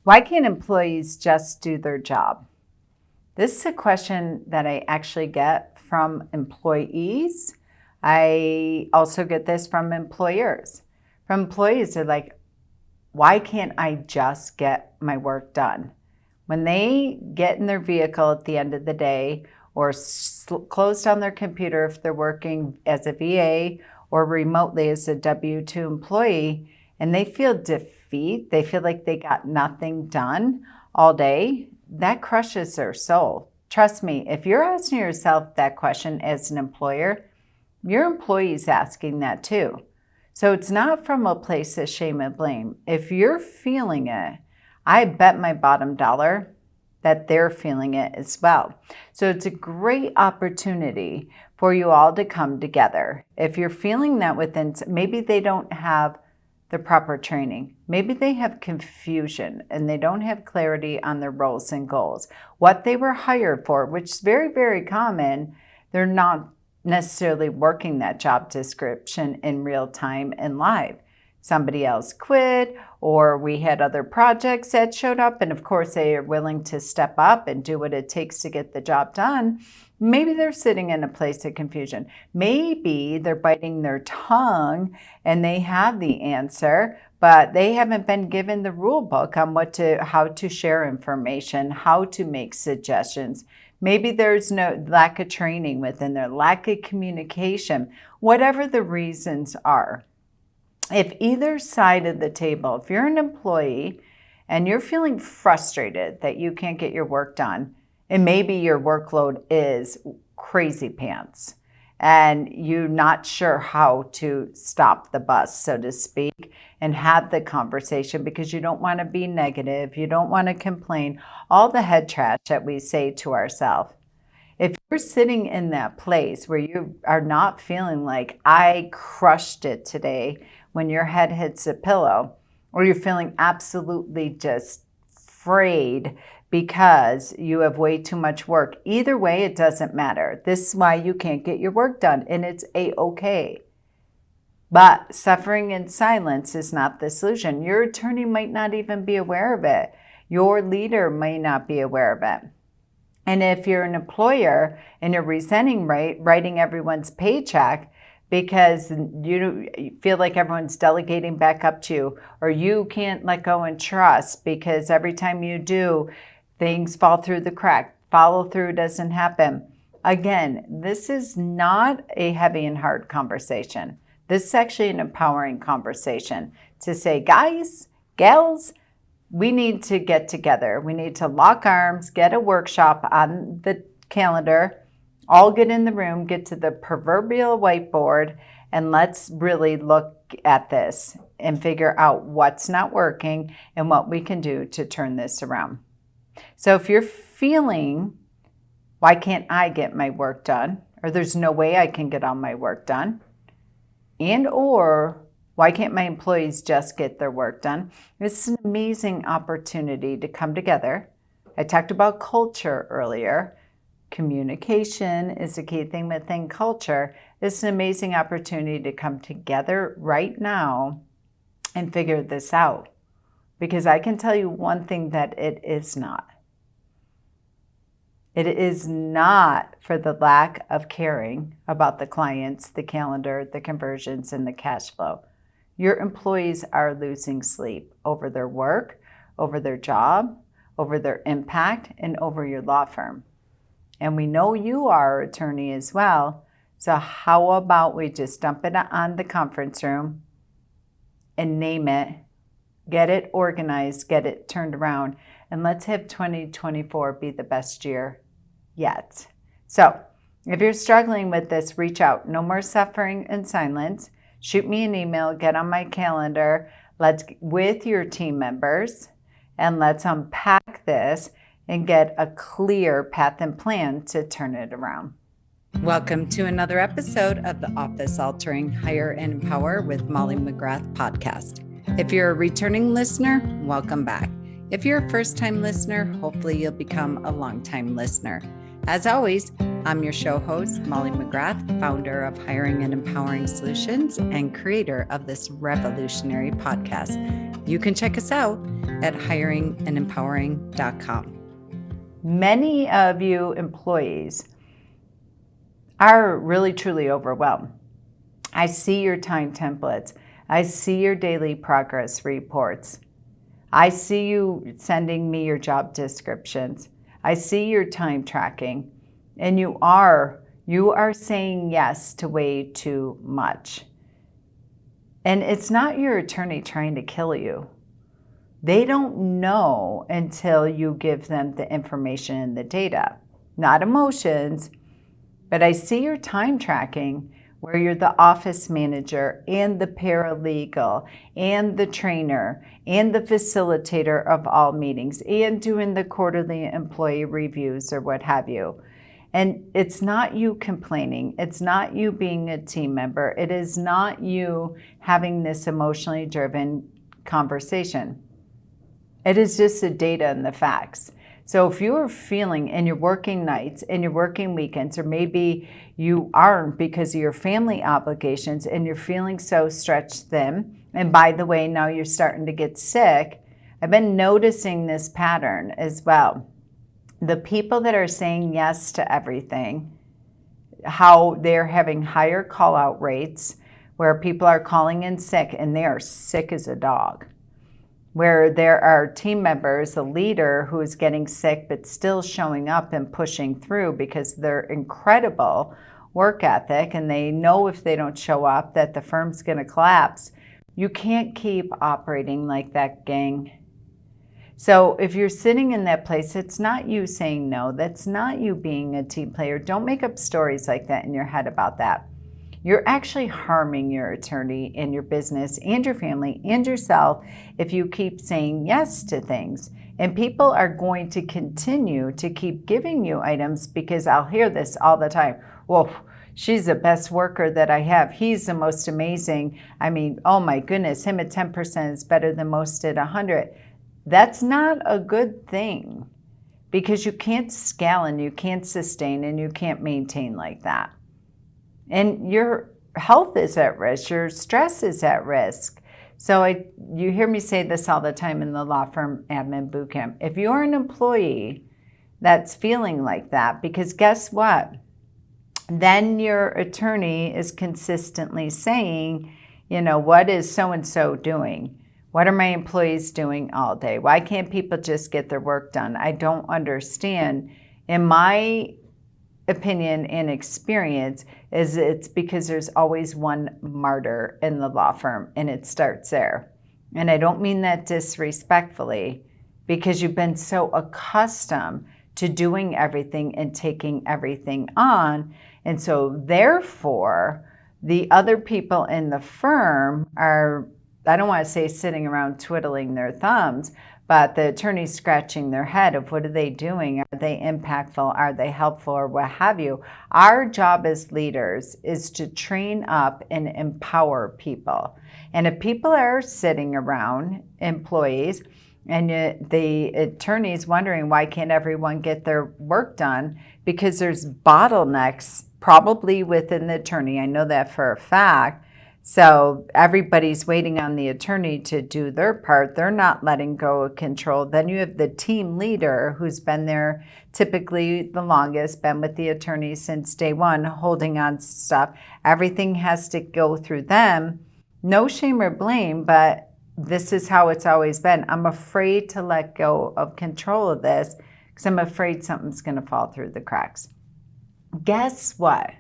Why can't employees just do their job? This is a question that I actually get from employees. I also get this from employers. From employees, they're like, why can't I just get my work done? When they get in their vehicle at the end of the day or close down their computer if they're working as a VA or remotely as a W-2 employee, and they feel defeat, they feel like they got nothing done all day, that crushes their soul. Trust me, if you're asking yourself that question as an employer, your employee's asking that too. So it's not from a place of shame and blame. If you're feeling it, I bet my bottom dollar that they're feeling it as well. So it's a great opportunity for you all to come together. If you're feeling that within, maybe they don't have the proper training. Maybe they have confusion and they don't have clarity on their roles and goals. What they were hired for, which is very, very common, they're not necessarily working that job description in real time and live. Somebody else quit, or we had other projects that showed up, and of course they are willing to step up and do what it takes to get the job done. Maybe they're sitting in a place of confusion. Maybe they're biting their tongue and they have the answer, but they haven't been given the rule book on how to share information, how to make suggestions. Maybe there's no lack of training within there, lack of communication, whatever the reasons are. If either side of the table, if you're an employee and you're feeling frustrated that you can't get your work done, and maybe your workload is crazy pants and you're not sure how to stop the bus, so to speak, and have the conversation because you don't want to be negative, you don't want to complain, all the head trash that we say to ourselves. If you're sitting in that place where you are not feeling like I crushed it today when your head hits the pillow, or you're feeling absolutely just frayed because you have way too much work. Either way, it doesn't matter. This is why you can't get your work done, and it's a-okay. But suffering in silence is not the solution. Your attorney might not even be aware of it. Your leader may not be aware of it. And if you're an employer and you're resenting writing everyone's paycheck because you feel like everyone's delegating back up to you, or you can't let go and trust because every time you do, things fall through the crack. Follow through doesn't happen. Again, this is not a heavy and hard conversation. This is actually an empowering conversation to say, guys, gals, we need to get together. We need to lock arms, get a workshop on the calendar, all get in the room, get to the proverbial whiteboard, and let's really look at this and figure out what's not working and what we can do to turn this around. So if you're feeling, why can't I get my work done? Or there's no way I can get all my work done. And or why can't my employees just get their work done? It's an amazing opportunity to come together. I talked about culture earlier. Communication is a key thing within culture. It's an amazing opportunity to come together right now and figure this out. Because I can tell you one thing that it is not. It is not for the lack of caring about the clients, the calendar, the conversions, and the cash flow. Your employees are losing sleep over their work, over their job, over their impact, and over your law firm. And we know you are an attorney as well. So how about we just dump it on the conference room and name it, get it organized, get it turned around, and let's have 2024 be the best year yet. So if you're struggling with this, reach out. No more suffering in silence. Shoot me an email, get on my calendar, with your team members, and let's unpack this and get a clear path and plan to turn it around. Welcome to another episode of the Office Altering Hire and Empower with Molly McGrath podcast. If you're a returning listener, welcome back. If you're a first-time listener, hopefully you'll become a long-time listener. As always, I'm your show host, Molly McGrath, founder of Hiring and Empowering Solutions and creator of this revolutionary podcast. You can check us out at hiringandempowering.com. Many of you employees are really, truly overwhelmed. I see your time templates. I see your daily progress reports. I see you sending me your job descriptions. I see your time tracking. And you are saying yes to way too much. And it's not your attorney trying to kill you. They don't know until you give them the information and the data, not emotions. But I see your time tracking where you're the office manager and the paralegal and the trainer and the facilitator of all meetings and doing the quarterly employee reviews or what have you. And it's not you complaining. It's not you being a team member. It is not you having this emotionally driven conversation. It is just the data and the facts. So if you're feeling and you're working nights and you're working weekends, or maybe you aren't because of your family obligations and you're feeling so stretched thin, and by the way, now you're starting to get sick, I've been noticing this pattern as well. The people that are saying yes to everything, how they're having higher call out rates, where people are calling in sick and they are sick as a dog. Where there are team members, a leader who is getting sick but still showing up and pushing through because they're incredible work ethic and they know if they don't show up that the firm's going to collapse. You can't keep operating like that, gang. So if you're sitting in that place, it's not you saying no. That's not you being a team player. Don't make up stories like that in your head about that. You're actually harming your attorney and your business and your family and yourself if you keep saying yes to things. And people are going to continue to keep giving you items because I'll hear this all the time. Well, she's the best worker that I have. He's the most amazing. I mean, oh my goodness, him at 10% is better than most at 100. That's not a good thing because you can't scale and you can't sustain and you can't maintain like that. And your health is at risk, your stress is at risk. So you hear me say this all the time in the law firm admin bootcamp. If you're an employee that's feeling like that, because guess what? Then your attorney is consistently saying, what is so-and-so doing? What are my employees doing all day? Why can't people just get their work done? I don't understand. In my opinion and experience is it's because there's always one martyr in the law firm and it starts there. And I don't mean that disrespectfully because you've been so accustomed to doing everything and taking everything on. And so therefore, the other people in the firm are, I don't want to say sitting around twiddling their thumbs, but the attorney's scratching their head of what are they doing? Are they impactful? Are they helpful or what have you? Our job as leaders is to train up and empower people. And if people are sitting around, employees, and the attorney's wondering why can't everyone get their work done? Because there's bottlenecks probably within the attorney. I know that for a fact. So everybody's waiting on the attorney to do their part. They're not letting go of control. Then you have the team leader who's been there typically the longest, been with the attorney since day one, holding on stuff. Everything has to go through them. No shame or blame, but this is how it's always been. I'm afraid to let go of control of this because I'm afraid something's going to fall through the cracks. Guess what?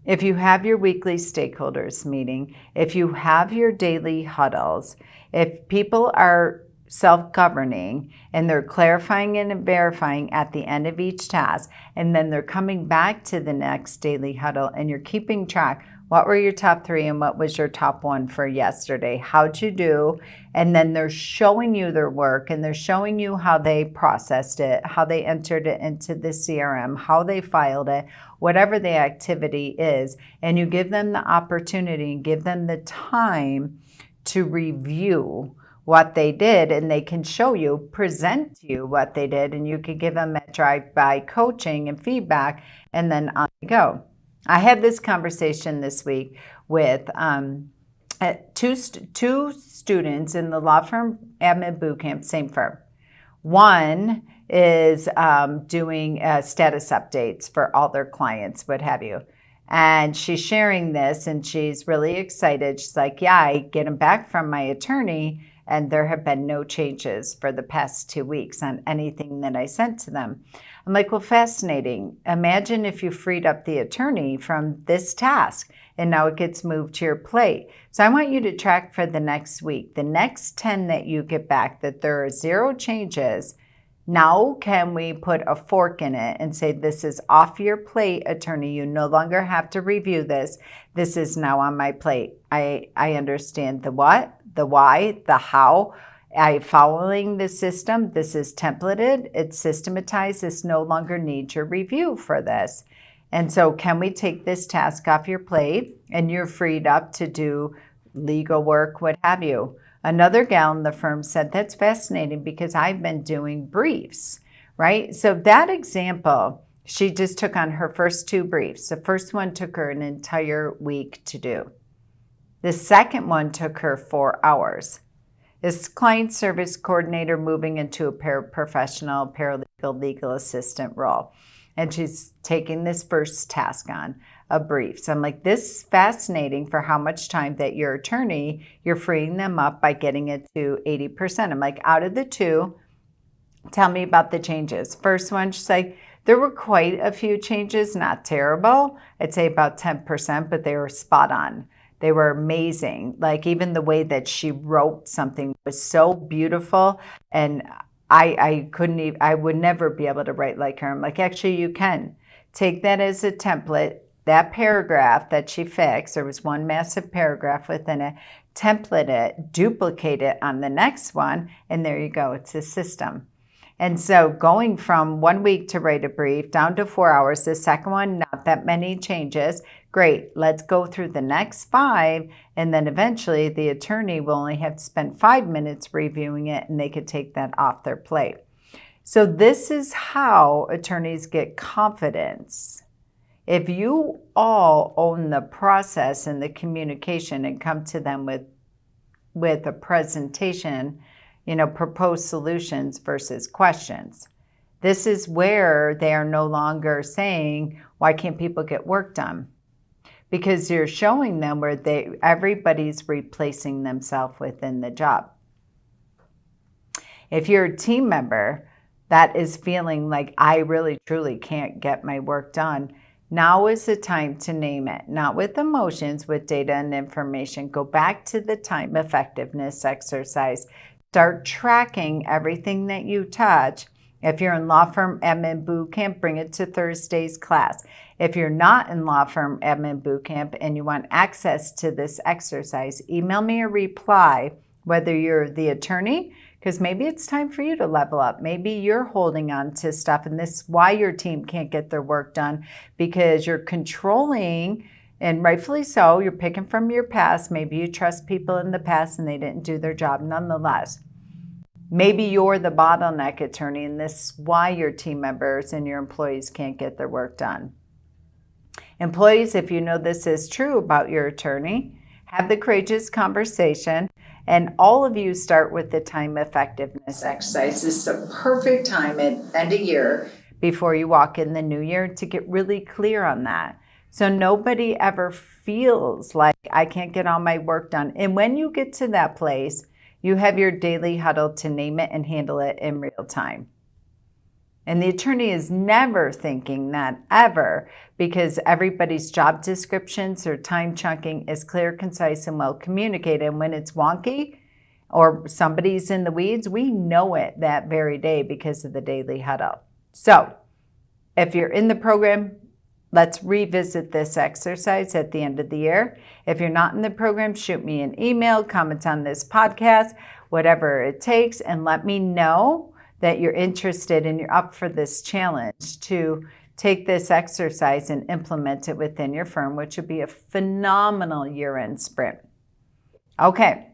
If you have your weekly stakeholders meeting, if you have your daily huddles, if people are self-governing and they're clarifying and verifying at the end of each task, and then they're coming back to the next daily huddle and you're keeping track, what were your top 3 and what was your top 1 for yesterday? How'd you do? And then they're showing you their work and they're showing you how they processed it, how they entered it into the CRM, how they filed it, whatever the activity is. And you give them the opportunity and give them the time to review what they did, and they can show you, present to you what they did, and you could give them that drive-by coaching and feedback, and then on you go. I had this conversation this week with two students in the law firm admin bootcamp, same firm. One is doing status updates for all their clients, what have you. And she's sharing this, and she's really excited. She's like, yeah, I get them back from my attorney, and there have been no changes for the past 2 weeks on anything that I sent to them. I'm like, well, fascinating. Imagine if you freed up the attorney from this task, and now it gets moved to your plate. So I want you to track for the next week, the next 10 that you get back, that there are 0 changes. Now can we put a fork in it and say, this is off your plate, attorney. You no longer have to review this. This is now on my plate. I understand the what, the why, the how. I'm following the system. This is templated. It's systematized. This no longer needs your review for this. And so can we take this task off your plate, and you're freed up to do legal work, what have you. Another gal in the firm said, that's fascinating because I've been doing briefs, right? So that example, she just took on her first 2 briefs. The first one took her an entire week to do. The second one took her 4 hours. This client service coordinator moving into a paraprofessional, paralegal, legal assistant role. And she's taking this first task on, a brief. So I'm like, this is fascinating for how much time that your attorney, you're freeing them up by getting it to 80%. I'm like, out of the 2, tell me about the changes. First one, she's like, there were quite a few changes, not terrible. I'd say about 10%, but they were spot on. They were amazing. Like even the way that she wrote something was so beautiful, and I couldn't even, I would never be able to write like her. I'm like, actually you can. Take that as a template. That paragraph that she fixed, there was one massive paragraph within it, template it, duplicate it on the next one, and there you go, it's a system. And so going from 1 week to write a brief down to 4 hours, the second one, not that many changes. Great, let's go through the next 5, and then eventually the attorney will only have to spend 5 minutes reviewing it, and they could take that off their plate. So this is how attorneys get confidence. If you all own the process and the communication and come to them with a presentation, propose solutions versus questions. This is where they are no longer saying, why can't people get work done? Because you're showing them where everybody's replacing themselves within the job. If you're a team member that is feeling like I really truly can't get my work done, now is the time to name it, not with emotions, with data and information. Go back to the time effectiveness exercise. Start tracking everything that you touch. If you're in Law Firm Admin Bootcamp, bring it to Thursday's class. If you're not in Law Firm Admin Bootcamp and you want access to this exercise, email me a reply, whether you're the attorney, because maybe it's time for you to level up. Maybe you're holding on to stuff, and this is why your team can't get their work done, because you're controlling, and rightfully so, you're picking from your past. Maybe you trust people in the past and they didn't do their job nonetheless. Maybe you're the bottleneck attorney, and this is why your team members and your employees can't get their work done. Employees, if you know this is true about your attorney, have the courageous conversation. And all of you start with the time effectiveness exercise. This is a perfect time at end of year before you walk in the new year to get really clear on that. So nobody ever feels like I can't get all my work done. And when you get to that place, you have your daily huddle to name it and handle it in real time. And the attorney is never thinking that ever, because everybody's job descriptions or time chunking is clear, concise, and well communicated. And when it's wonky or somebody's in the weeds, we know it that very day because of the daily huddle. So if you're in the program, let's revisit this exercise at the end of the year. If you're not in the program, shoot me an email, comment on this podcast, whatever it takes, and let me know that you're interested and you're up for this challenge to take this exercise and implement it within your firm, which would be a phenomenal year-end sprint. Okay,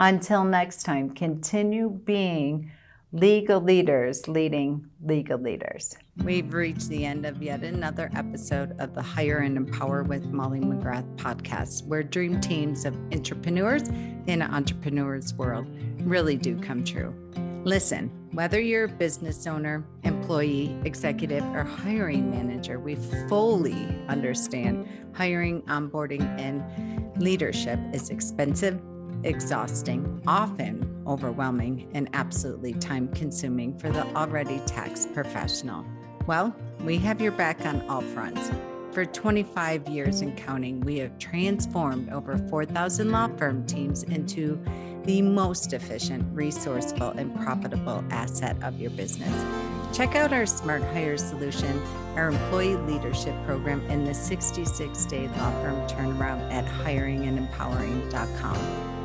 Until next time, continue being legal leaders leading legal leaders. We've reached the end of yet another episode of the Hire and Empower with Molly McGrath podcast, where dream teams of entrepreneurs in an entrepreneur's world really do come true. Listen, whether you're a business owner, employee, executive, or hiring manager, we fully understand hiring, onboarding, and leadership is expensive, exhausting, often overwhelming, and absolutely time-consuming for the already taxed professional. Well, we have your back on all fronts. For 25 years and counting, we have transformed over 4,000 law firm teams into the most efficient, resourceful, and profitable asset of your business. Check out our Smart Hire solution, our employee leadership program, and the 66-day law firm turnaround at hiringandempowering.com.